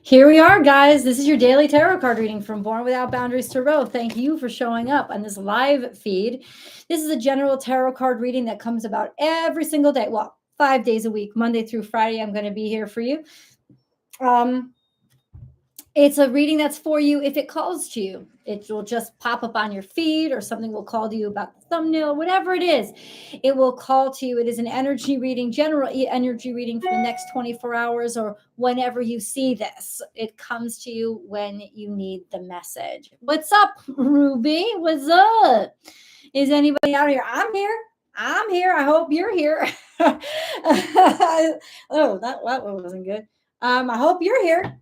Here we are, guys. This is your daily tarot card reading from Born Without Boundaries Tarot. Thank you for showing up on this live feed. This is a general tarot card reading that comes about every single day. Well, 5 days a week, Monday through Friday. I'm going to be here for you. It's a reading that's for you if it calls to you. It will just pop up on your feed, or something will call to you about the thumbnail, whatever it is. It will call to you. It is an energy reading, general energy reading for the next 24 hours or whenever you see this. It comes to you when you need the message. What's up, Ruby? What's up? Is anybody out here? I'm here. I'm here. I hope you're here. Oh, that wasn't good. I hope you're here.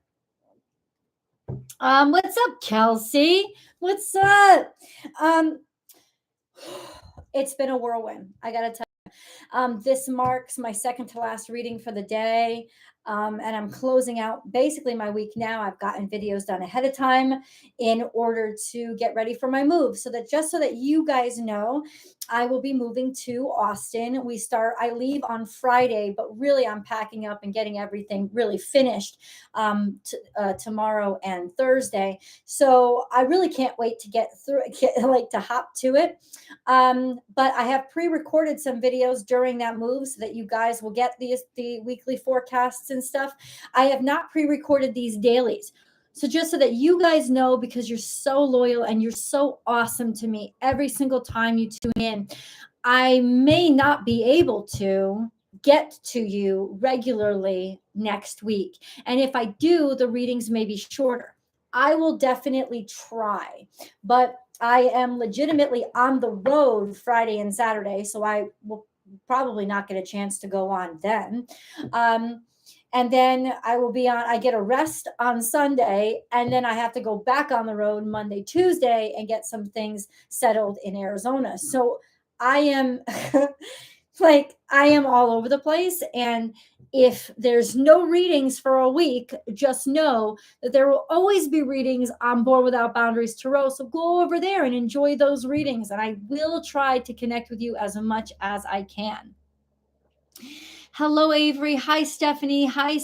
What's up, Kelsey? What's up? It's been a whirlwind. I gotta tell you. This marks my second to last reading for the day. And I'm closing out basically my week now. I've gotten videos done ahead of time in order to get ready for my move. So that you guys know, I will be moving to Austin. I leave on Friday, but really I'm packing up and getting everything really finished tomorrow and Thursday. So I really can't wait to to hop to it. But I have pre-recorded some videos during that move so that you guys will get the weekly forecasts and stuff. I have not pre-recorded these dailies. So just so that you guys know, because you're so loyal and you're so awesome to me every single time you tune in, I may not be able to get to you regularly next week. And if I do, the readings may be shorter. I will definitely try, but I am legitimately on the road Friday and Saturday, so I will probably not get a chance to go on then. And then I get a rest on Sunday, and then I have to go back on the road Monday, Tuesday, and get some things settled in Arizona. So I am I am all over the place. And if there's no readings for a week, just know that there will always be readings on Born Without Boundaries Tarot. So go over there and enjoy those readings. And I will try to connect with you as much as I can. Hello, Avery. Hi, Stephanie. Hi,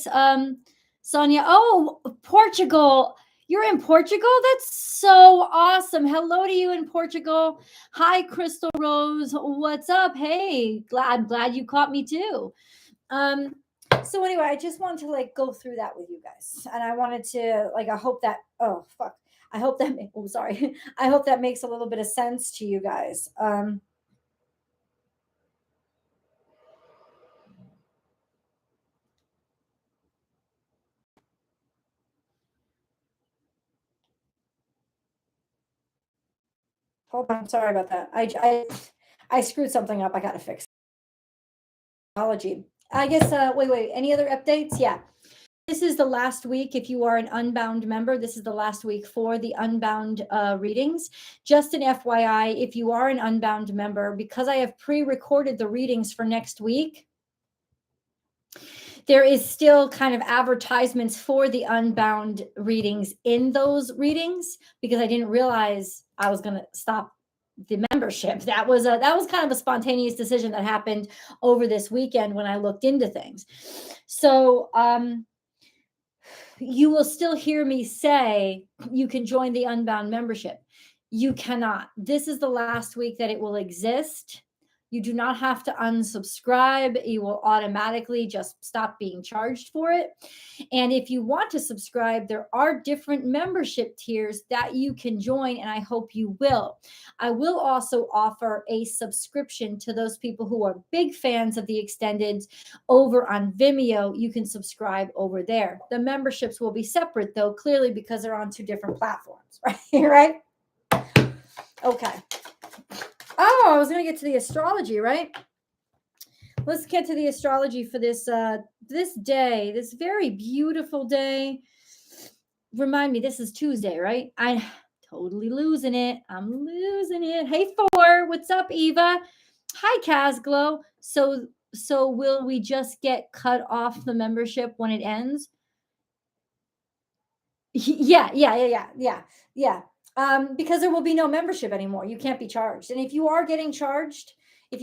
Sonia. Oh, Portugal. You're in Portugal? That's so awesome. Hello to you in Portugal. Hi, Crystal Rose. What's up? Hey, glad you caught me too. So anyway, I just wanted to go through that with you guys. And I wanted to I hope that I hope that I hope that makes a little bit of sense to you guys. Hold on, sorry about that. I screwed something up. I gotta fix it. Apology. I guess wait, any other updates? Yeah. This is the last week. If you are an Unbound member, this is the last week for the Unbound readings. Just an FYI, if you are an Unbound member, because I have pre-recorded the readings for next week, there is still kind of advertisements for the Unbound readings in those readings, because I didn't realize I was going to stop the membership. That was kind of a spontaneous decision that happened over this weekend when I looked into things. So you will still hear me say you can join the Unbound membership. You cannot. This is the last week that it will exist. You do not have to unsubscribe. You will automatically just stop being charged for it. And if you want to subscribe, there are different membership tiers that you can join, and I hope you will. I will also offer a subscription to those people who are big fans of the extendeds over on Vimeo. You can subscribe over there. The memberships will be separate, though, clearly, because they're on 2 different platforms, right? Okay. Oh, I was going to get to the astrology, right? Let's get to the astrology for this day, this very beautiful day. Remind me, this is Tuesday, right? I'm totally losing it. I'm losing it. Hey, Four, what's up, Eva? Hi, Casglow. So will we just get cut off the membership when it ends? Yeah. Because there will be no membership anymore. You can't be charged. And if you are getting charged, it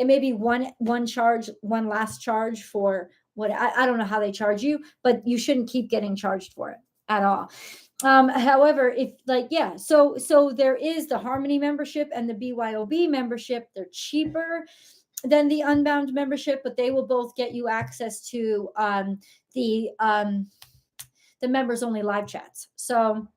may be one last charge for what I don't know how they charge you, but you shouldn't keep getting charged for it at all. However, if like, yeah, so there is the Harmony membership and the BYOB membership. They're cheaper than the Unbound membership, but they will both get you access to the members only live chats. So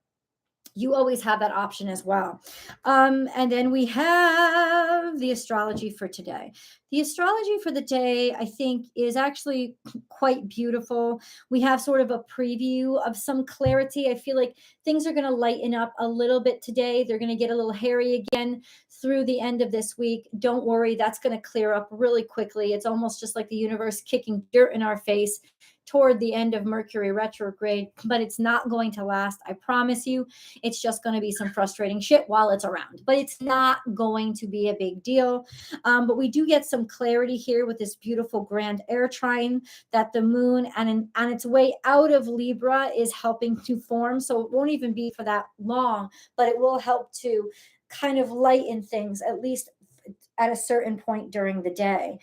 you always have that option as well. And then we have the astrology for today. The astrology for the day, I think, is actually quite beautiful. We have sort of a preview of some clarity. I feel like things are going to lighten up a little bit today. They're going to get a little hairy again through the end of this week. Don't worry, that's going to clear up really quickly. It's almost just like the universe kicking dirt in our face toward the end of Mercury retrograde, but it's not going to last. I promise you. It's just going to be some frustrating shit while it's around, but it's not going to be a big deal. But we do get some clarity here with this beautiful grand air trine that the moon on its way out of Libra is helping to form. So it won't even be for that long, but it will help to kind of lighten things, at least at a certain point during the day.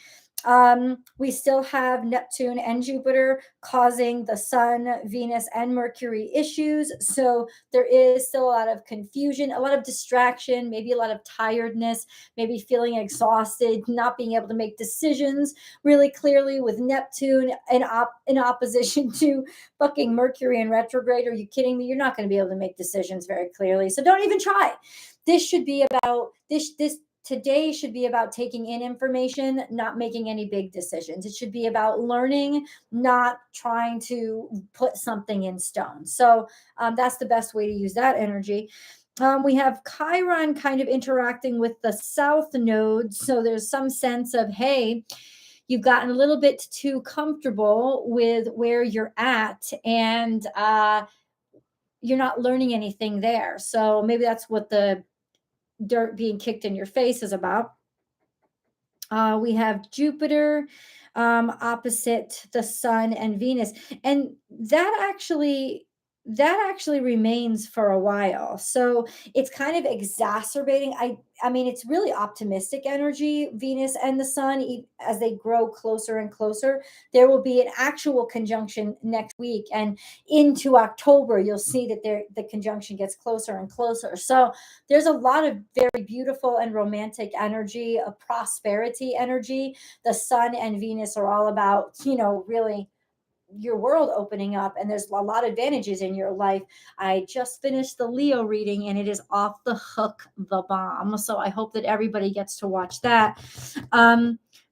We still have Neptune and Jupiter causing the Sun, Venus, and Mercury issues. So there is still a lot of confusion, a lot of distraction, maybe a lot of tiredness, maybe feeling exhausted, not being able to make decisions really clearly with Neptune in opposition to fucking Mercury in retrograde. Are you kidding me? You're not going to be able to make decisions very clearly. So don't even try. This should be about this today should be about taking in information, not making any big decisions. It should be about learning, not trying to put something in stone. So that's the best way to use that energy. We have Chiron kind of interacting with the South Node. So there's some sense of, hey, you've gotten a little bit too comfortable with where you're at, and you're not learning anything there. So maybe that's what the dirt being kicked in your face is about. We have Jupiter opposite the Sun and Venus, and that actually remains for a while. So it's kind of exacerbating. I mean, it's really optimistic energy, Venus and the Sun, as they grow closer and closer. There will be an actual conjunction next week, and into October, you'll see that the conjunction gets closer and closer. So there's a lot of very beautiful and romantic energy, a prosperity energy. The Sun and Venus are all about, really your world opening up, and there's a lot of advantages in your life. I just finished the Leo reading, and it is off the hook, the bomb. So I hope that everybody gets to watch that.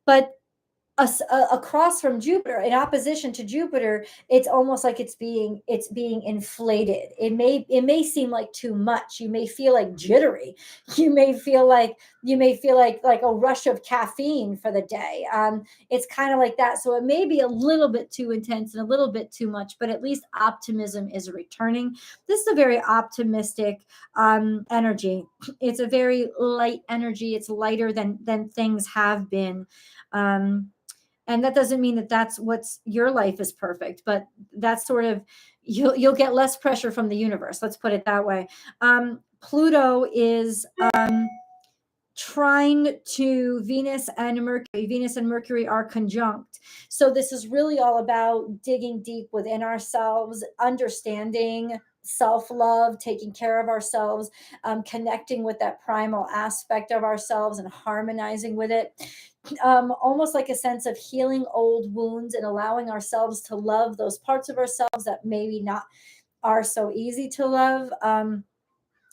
But across from Jupiter, in opposition to Jupiter, it's almost like it's being inflated. It may seem like too much. You may feel like jittery. You may feel like a rush of caffeine for the day. It's kind of like that. So it may be a little bit too intense and a little bit too much, but at least optimism is returning. This is a very optimistic energy. It's a very light energy. It's lighter than things have been. And that doesn't mean that that's what's your life is perfect, but that's sort of, you'll get less pressure from the universe. Let's put it that way. Pluto is trine to Venus and Mercury. Venus and Mercury are conjunct. So this is really all about digging deep within ourselves, understanding self-love, taking care of ourselves, connecting with that primal aspect of ourselves and harmonizing with it. Almost like a sense of healing old wounds and allowing ourselves to love those parts of ourselves that maybe not are so easy to love. And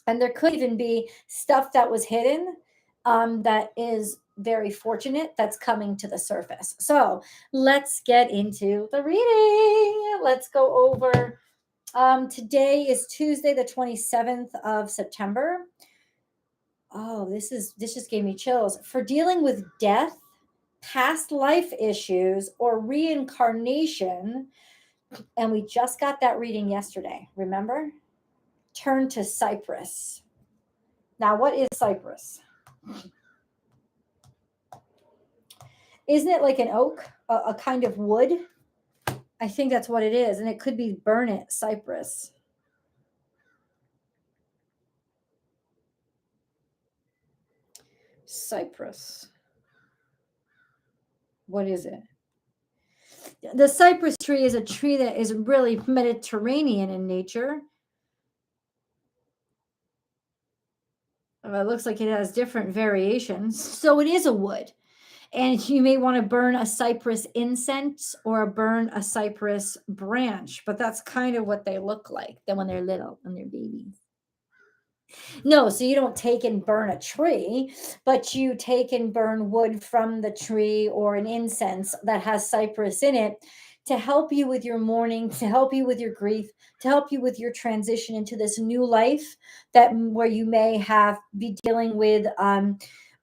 there could even be stuff that was hidden that is very fortunate that's coming to the surface. So let's get into the reading. Let's go over. Today is Tuesday, the 27th of September. Oh, this just gave me chills. For dealing with death, past life issues, or reincarnation, and we just got that reading yesterday, remember? Turn to Cypress. Now, what is Cypress? Isn't it like an oak, a kind of wood? I think that's what it is, and it could be burnet cypress. Cypress. What is it? The cypress tree is a tree that is really Mediterranean in nature. It looks like it has different variations. So it is a wood. And you may want to burn a cypress incense or burn a cypress branch, but that's kind of what they look like then when they're little and they're babies. No, so you don't take and burn a tree, but you take and burn wood from the tree or an incense that has cypress in it to help you with your mourning, to help you with your grief, to help you with your transition into this new life that where you may have be dealing with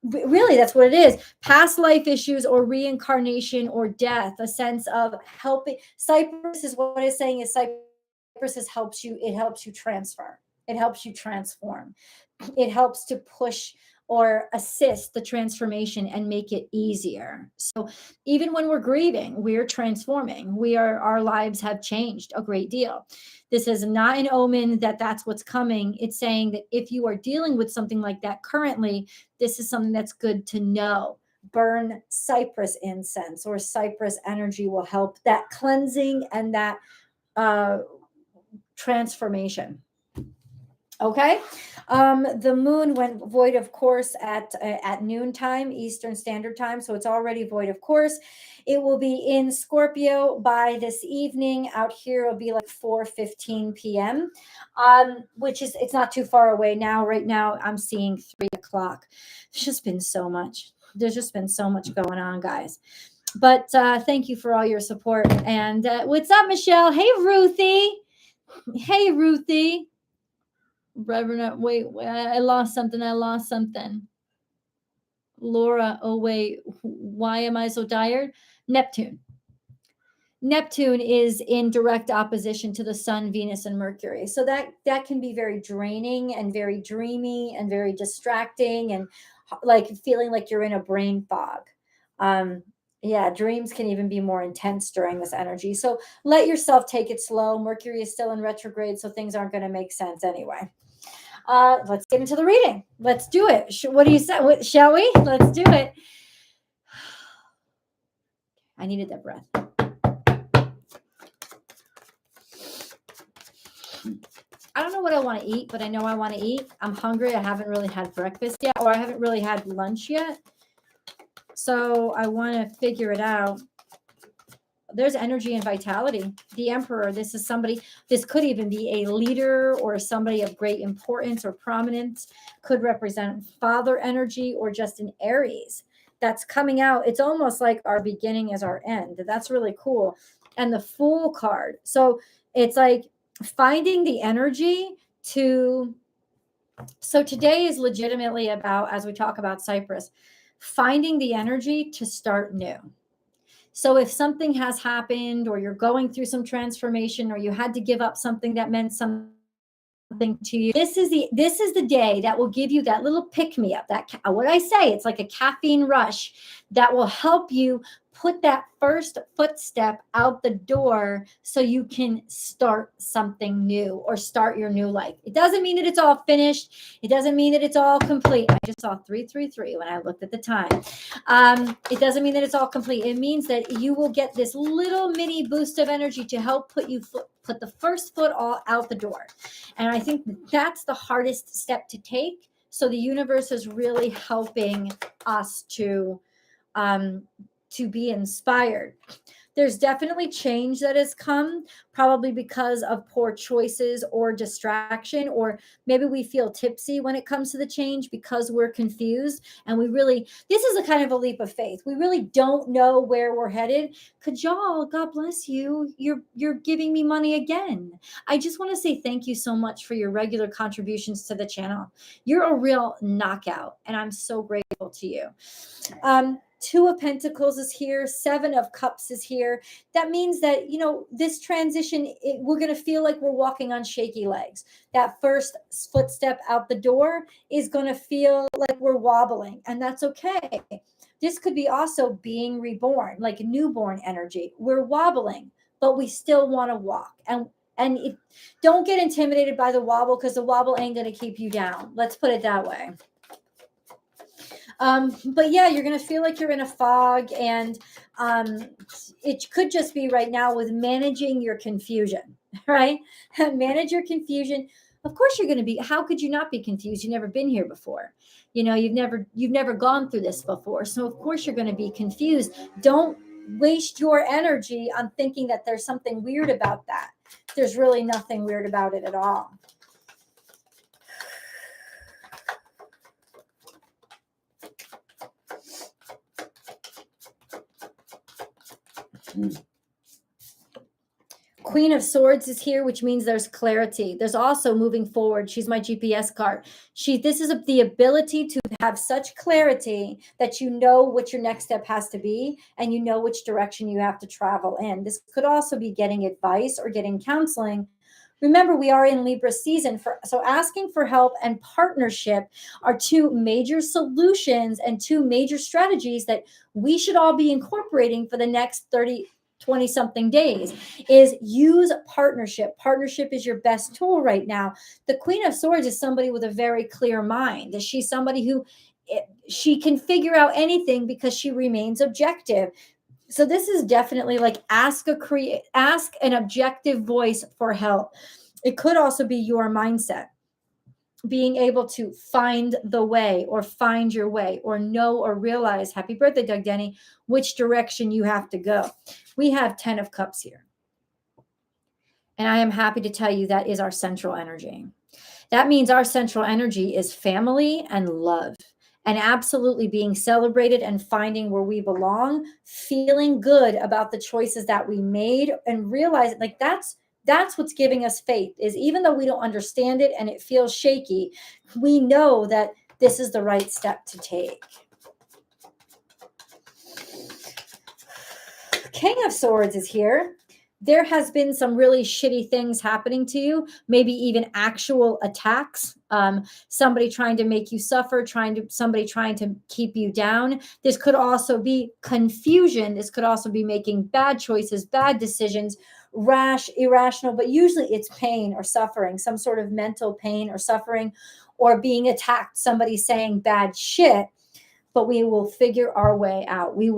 really that's what it is, past life issues or reincarnation or death, a sense of helping. Cypress is what it's saying is cypress is helps you, it helps you transfer, it helps you transform, it helps to push or assist the transformation and make it easier. So even when we're grieving, we're transforming. We are, our lives have changed a great deal. This is not an omen that that's what's coming. It's saying that if you are dealing with something like that currently, this is something that's good to know. Burn cypress incense or cypress energy will help that cleansing and that uh, transformation. Okay. The moon went void of course at noontime Eastern Standard Time, so it's already void of course. It will be in Scorpio by this evening. Out here it'll be like 4:15 p.m. Which is, it's not too far away now. Right now I'm seeing 3 o'clock. There's just been so much. There's just been so much going on, guys. But thank you for all your support. And what's up, Michelle? Hey, Ruthie. Hey, Ruthie. Reverend, wait, I lost something. I lost something. Laura, oh, wait, why am I so tired? Neptune. Neptune is in direct opposition to the sun, Venus, and Mercury. So that can be very draining and very dreamy and very distracting and like feeling like you're in a brain fog. Yeah, dreams can even be more intense during this energy. So let yourself take it slow. Mercury is still in retrograde, so things aren't going to make sense anyway. Let's get into the reading. Let's do it. What do you say? Shall we? Let's do it. I needed that breath. I don't know what I want to eat, but I know I want to eat. I'm hungry. I haven't really had breakfast yet, or I haven't really had lunch yet. So I want to figure it out. There's energy and vitality. The Emperor, this is somebody, this could even be a leader or somebody of great importance or prominence, could represent father energy or just an Aries that's coming out. It's almost like our beginning is our end. That's really cool. And the Fool card. So it's like finding the energy to, so today is legitimately about, as we talk about Cyprus, finding the energy to start new. So if something has happened or you're going through some transformation or you had to give up something that meant something to you, this is the day that will give you that little pick me up, that what I say, it's like a caffeine rush that will help you put that first footstep out the door so you can start something new or start your new life. It doesn't mean that it's all finished. It doesn't mean that it's all complete. I just saw 333 when I looked at the time. It doesn't mean that it's all complete. It means that you will get this little mini boost of energy to help put the first foot all out the door. And I think that's the hardest step to take. So the universe is really helping us to be inspired. There's definitely change that has come, probably because of poor choices or distraction, or maybe we feel tipsy when it comes to the change because we're confused. And this is a kind of a leap of faith. We really don't know where we're headed. Kajal, God bless you. You're giving me money again. I just want to say thank you so much for your regular contributions to the channel. You're a real knockout, and I'm so grateful to you. Two of Pentacles is here. 7 of Cups is here. That means that, this transition, we're going to feel like we're walking on shaky legs. That first footstep out the door is going to feel like we're wobbling, and that's okay. This could be also being reborn, like newborn energy. We're wobbling, but we still want to walk. And don't get intimidated by the wobble, because the wobble ain't going to keep you down. Let's put it that way. But yeah, you're going to feel like you're in a fog, and it could just be right now with managing your confusion, right? Manage your confusion. Of course you're going to be, how could you not be confused? You've never been here before. You've never gone through this before. So of course you're going to be confused. Don't waste your energy on thinking that there's something weird about that. There's really nothing weird about it at all. Queen of Swords is here, which means there's clarity. There's also moving forward. She's my GPS card. This is the ability to have such clarity that you know what your next step has to be, and you know which direction you have to travel in. This could also be getting advice or getting counseling. Remember, we are in Libra season, so asking for help and partnership are two major solutions and two major strategies that we should all be incorporating for the next 20 something days. Is use partnership. Partnership is your best tool right now. The Queen of Swords is somebody with a very clear mind. She's somebody who she can figure out anything because she remains objective. So this is definitely like ask an objective voice for help. It could also be your mindset, being able to find the way or find your way or know or realize, happy birthday, Doug Denny, which direction you have to go. We have 10 of Cups here. And I am happy to tell you that is our central energy. That means our central energy is family and love, and absolutely being celebrated and finding where we belong, feeling good about the choices that we made, and realizing like that's what's giving us faith. Is even though we don't understand it and it feels shaky, we know that this is the right step to take. King of Swords is here. There has been some really shitty things happening to you, maybe even actual attacks, somebody trying to make you suffer, somebody trying to keep you down. This could also be confusion. This could also be making bad choices, bad decisions, rash, irrational, but usually it's pain or suffering, some sort of mental pain or suffering, or being attacked, somebody saying bad shit. But we will figure our way out. We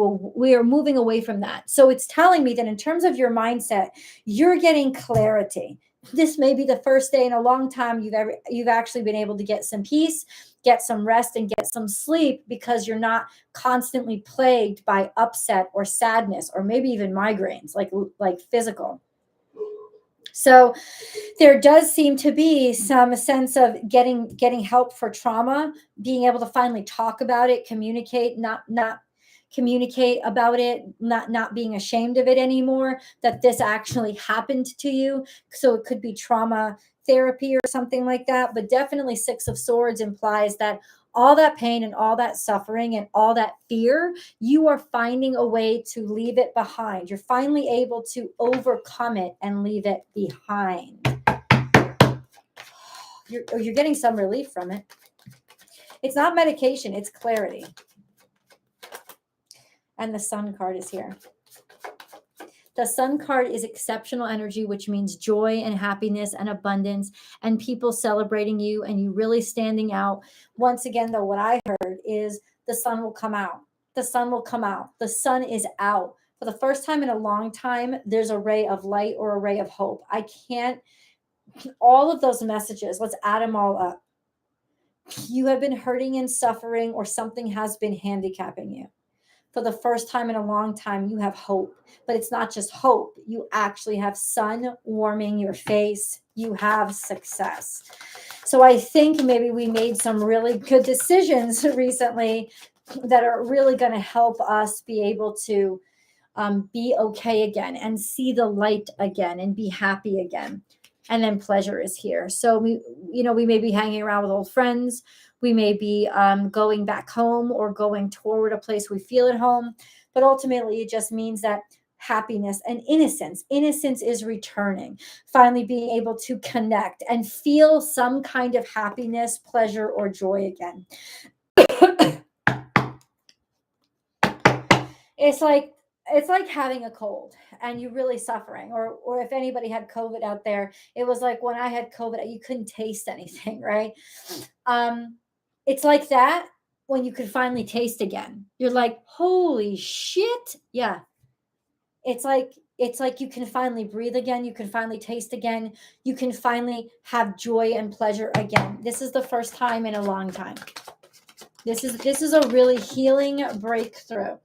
are moving away from that. So it's telling me that in terms of your mindset, you're getting clarity. This may be the first day in a long time you've actually been able to get some peace, get some rest, and get some sleep, because you're not constantly plagued by upset or sadness or maybe even migraines, like physical. So there does seem to be some sense of getting help for trauma, being able to finally talk about it, communicate, not communicate about it, not being ashamed of it anymore, that this actually happened to you. So it could be trauma therapy or something like that. But definitely Six of Swords implies that all that pain and all that suffering and all that fear, you are finding a way to leave it behind. You're finally able to overcome it and leave it behind. You're getting some relief from it. It's not medication, it's clarity. And the Sun card is here. The Sun card is exceptional energy, which means joy and happiness and abundance and people celebrating you and you really standing out. Once again, though, what I heard is the sun will come out. The sun will come out. The sun is out. For the first time in a long time, there's a ray of light or a ray of hope. All of those messages, let's add them all up. You have been hurting and suffering, or something has been handicapping you. For the first time in a long time, you have hope. But it's not just hope. You actually have sun warming your face. You have success. So I think maybe we made some really good decisions recently that are really going to help us be able to be okay again and see the light again and be happy again. And then pleasure is here. So we may be hanging around with old friends. We may be going back home or going toward a place we feel at home. But ultimately, it just means that happiness and innocence is returning. Finally being able to connect and feel some kind of happiness, pleasure, or joy again. It's like having a cold and you're really suffering, or if anybody had COVID out there, it was like when I had COVID, you couldn't taste anything, right? It's like that, when you can finally taste again. You're like, holy shit. Yeah. It's like you can finally breathe again, you can finally taste again, you can finally have joy and pleasure again. This is the first time in a long time. This is a really healing breakthrough.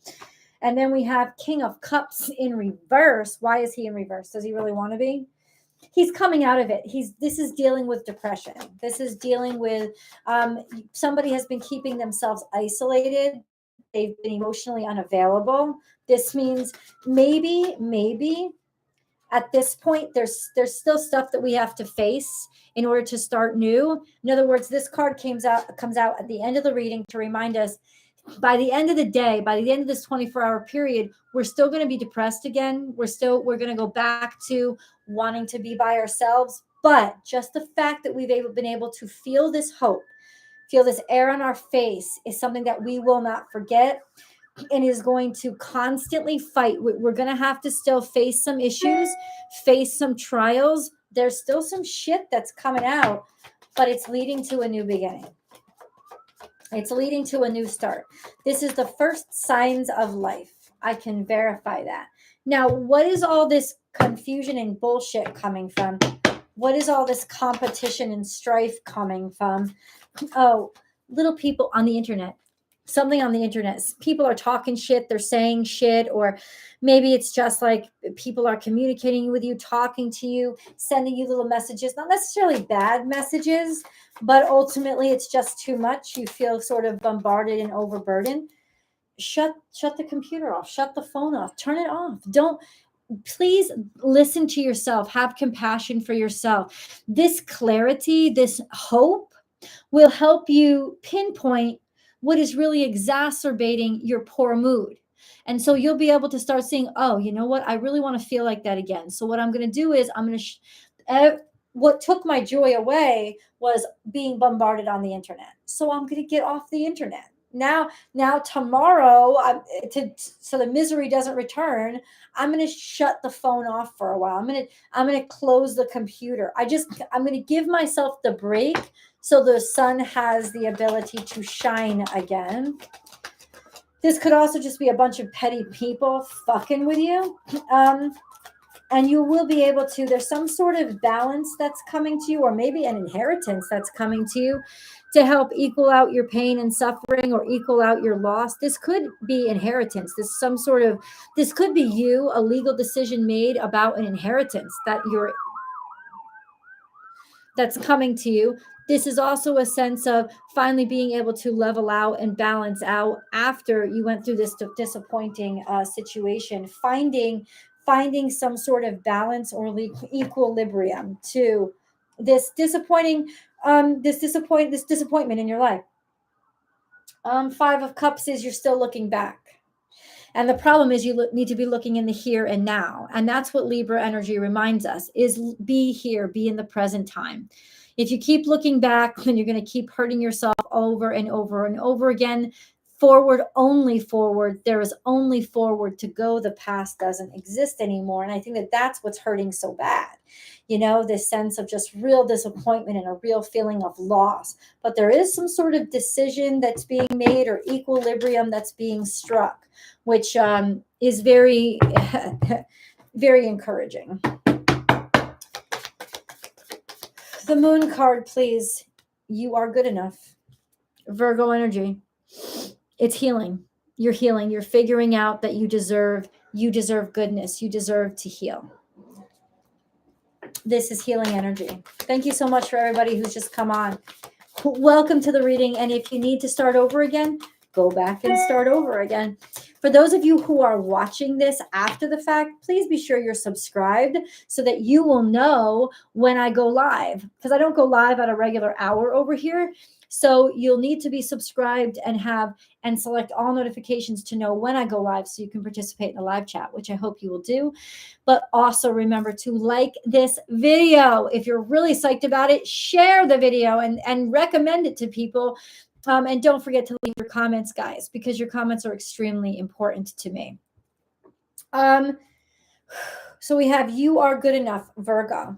And then we have King of Cups in reverse. Why is he in reverse? Does he really want to be? He's coming out of it. This is dealing with depression. This is dealing with somebody has been keeping themselves isolated. They've been emotionally unavailable. This means maybe at this point there's still stuff that we have to face in order to start new. In other words, this card comes out at the end of the reading to remind us, by the end of the day, by the end of this 24-hour period, we're still going to be depressed again. We're going to go back to wanting to be by ourselves. But just the fact that we've been able to feel this hope, feel this air on our face, is something that we will not forget, and is going to constantly fight. We're going to have to still face some issues, face some trials. There's still some shit that's coming out, but it's leading to a new beginning. It's leading to a new start. This is the first signs of life. I can verify that. Now, what is all this confusion and bullshit coming from? What is all this competition and strife coming from? Oh, little people on the internet. Something on the internet. People are talking shit, they're saying shit, or maybe it's just like people are communicating with you, talking to you, sending you little messages, not necessarily bad messages, but ultimately it's just too much. You feel sort of bombarded and overburdened. Shut the computer off, shut the phone off, turn it off. Please listen to yourself, have compassion for yourself. This clarity, this hope will help you pinpoint what is really exacerbating your poor mood. And so you'll be able to start seeing, oh, you know what? I really want to feel like that again. So what I'm going to do is I'm going to what took my joy away was being bombarded on the internet. So I'm going to get off the internet. Now tomorrow, so the misery doesn't return, I'm going to shut the phone off for a while. I'm going to close the computer. I'm going to give myself the break so the sun has the ability to shine again. This could also just be a bunch of petty people fucking with you. And you will be able to, there's some sort of balance that's coming to you, or maybe an inheritance that's coming to you to help equal out your pain and suffering, or equal out your loss. This could be inheritance. This could be you, a legal decision made about an inheritance that's coming to you. This is also a sense of finally being able to level out and balance out after you went through this disappointing situation, finding some sort of balance or equilibrium to this disappointment in your life. 5 of Cups is you're still looking back. And the problem is you need to be looking in the here and now. And that's what Libra energy reminds us, is be here, be in the present time. If you keep looking back, then you're going to keep hurting yourself over and over and over again. Forward, only forward. There is only forward to go. The past doesn't exist anymore. And I think that that's what's hurting so bad. You know, this sense of just real disappointment and a real feeling of loss. But there is some sort of decision that's being made, or equilibrium that's being struck, which is very, very encouraging. The Moon card, please. You are good enough. Virgo energy. It's healing. You're healing. You're figuring out that you deserve goodness. You deserve to heal. This is healing energy. Thank you so much for everybody who's just come on. Welcome to the reading. And if you need to start over again, go back and start over again. For those of you who are watching this after the fact, please be sure you're subscribed so that you will know when I go live, because I don't go live at a regular hour over here. So you'll need to be subscribed and select all notifications to know when I go live, so you can participate in the live chat, which I hope you will do. But also remember to like this video. If you're really psyched about it, share the video and recommend it to people. And don't forget to leave your comments, guys, because your comments are extremely important to me. So we have You Are Good Enough, Virgo.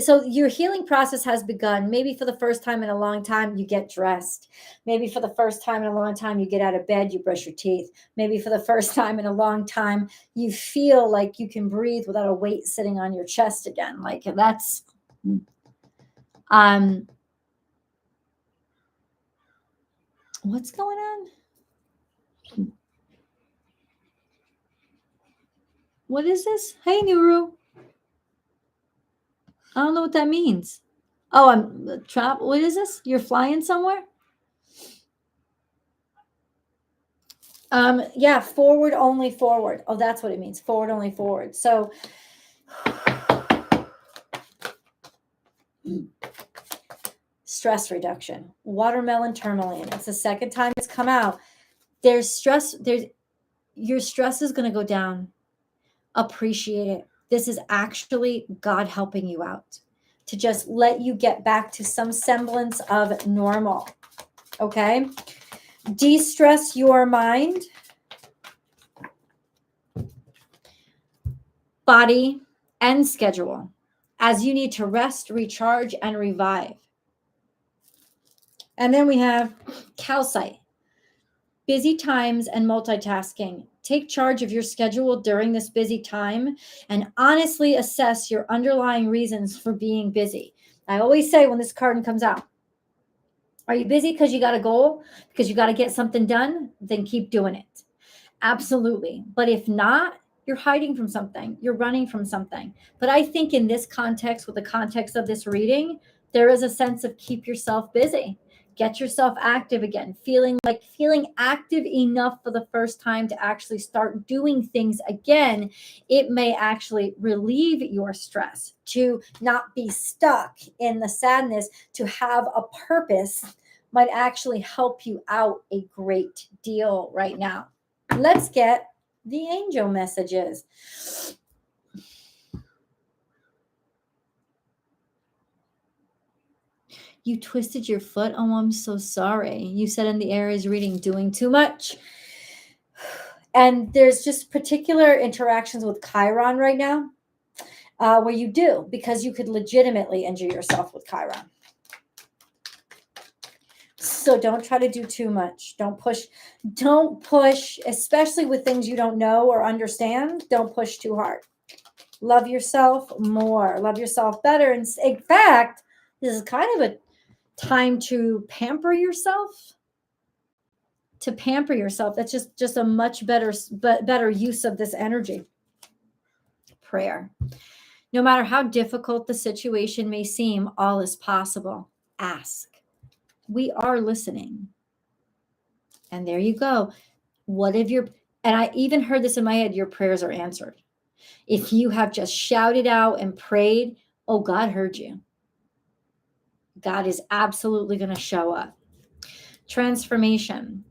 So your healing process has begun. Maybe for the first time in a long time, you get dressed. Maybe for the first time in a long time, you get out of bed, you brush your teeth. Maybe for the first time in a long time, you feel like you can breathe without a weight sitting on your chest again. Like that's, what's going on? What is this? Hey, Nuru. I don't know what that means. Oh, I'm travel. What is this? You're flying somewhere? Yeah, forward only forward. Oh, that's what it means. Forward only forward. So stress reduction, watermelon tourmaline. It's the second time it's come out. There's stress. Your stress is going to go down. Appreciate it. This is actually God helping you out to just let you get back to some semblance of normal. Okay. De-stress your mind, body, and schedule as you need to rest, recharge, and revive. And then we have calcite, busy times and multitasking. Take charge of your schedule during this busy time and honestly assess your underlying reasons for being busy. I always say when this card comes out, are you busy because you got a goal, because you got to get something done? Then keep doing it. Absolutely. But if not, you're hiding from something. You're running from something. But I think in this context, with the context of this reading, there is a sense of keep yourself busy. Get yourself active again, feeling active enough for the first time to actually start doing things again. It may actually relieve your stress, to not be stuck in the sadness, to have a purpose might actually help you out a great deal right now. Let's get the angel messages. You twisted your foot. Oh, I'm so sorry. You said in the Aries reading, doing too much. And there's just particular interactions with Chiron right now where you do, because you could legitimately injure yourself with Chiron. So don't try to do too much. Don't push, especially with things you don't know or understand. Don't push too hard. Love yourself more. Love yourself better. And in fact, this is kind of a time to pamper yourself. That's just a much better use of this energy. Prayer. No matter how difficult the situation may seem, all is possible. Ask. We are listening. And there you go. And I even heard this in my head, your prayers are answered. If you have just shouted out and prayed, oh, God heard you. God is absolutely going to show up. Transformation.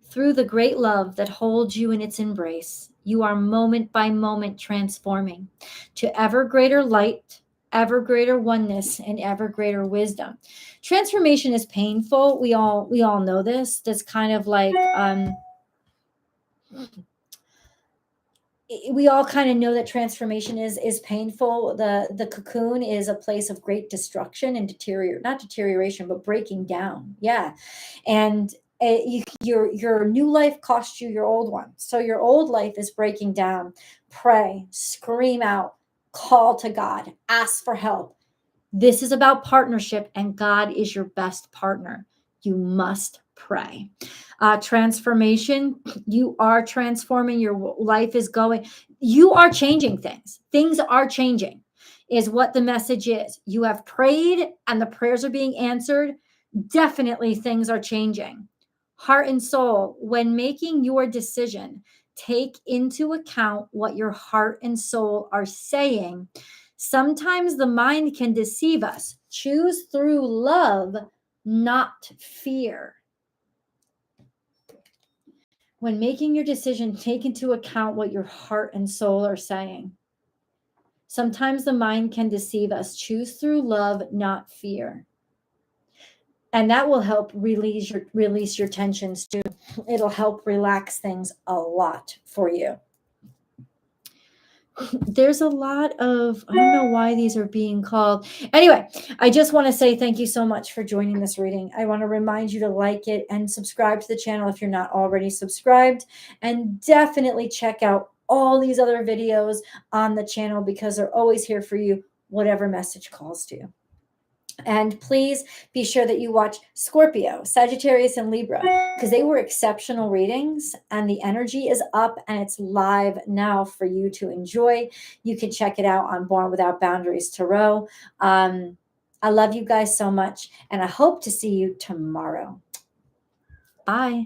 Through the great love that holds you in its embrace, you are moment by moment transforming to ever greater light, ever greater oneness, and ever greater wisdom. Transformation is painful. We all know this. That's kind of like we all kind of know that transformation is painful. The cocoon is a place of great destruction and not deterioration, but breaking down. Yeah. And your new life cost you your old one. So your old life is breaking down. Pray, scream out, call to God, ask for help. This is about partnership, and God is your best partner. You must pray. Transformation, you are transforming. Your life is going. You are changing things. Things are changing is what the message is. You have prayed and the prayers are being answered. Definitely things are changing. Heart and soul, when making your decision, take into account what your heart and soul are saying. Sometimes the mind can deceive us. Choose through love, not fear. When making your decision, take into account what your heart and soul are saying. Sometimes the mind can deceive us. Choose through love, not fear. And that will help release your tensions too. It'll help relax things a lot for you. there's a lot of, I don't know why these are being called. Anyway, I just want to say thank you so much for joining this reading. I want to remind you to like it and subscribe to the channel if you're not already subscribed. And definitely check out all these other videos on the channel because they're always here for you, whatever message calls to you. And please be sure that you watch Scorpio, Sagittarius, and Libra because they were exceptional readings and the energy is up and it's live now for you to enjoy. You can check it out on Born Without Boundaries Tarot. I love you guys so much and I hope to see you tomorrow. Bye.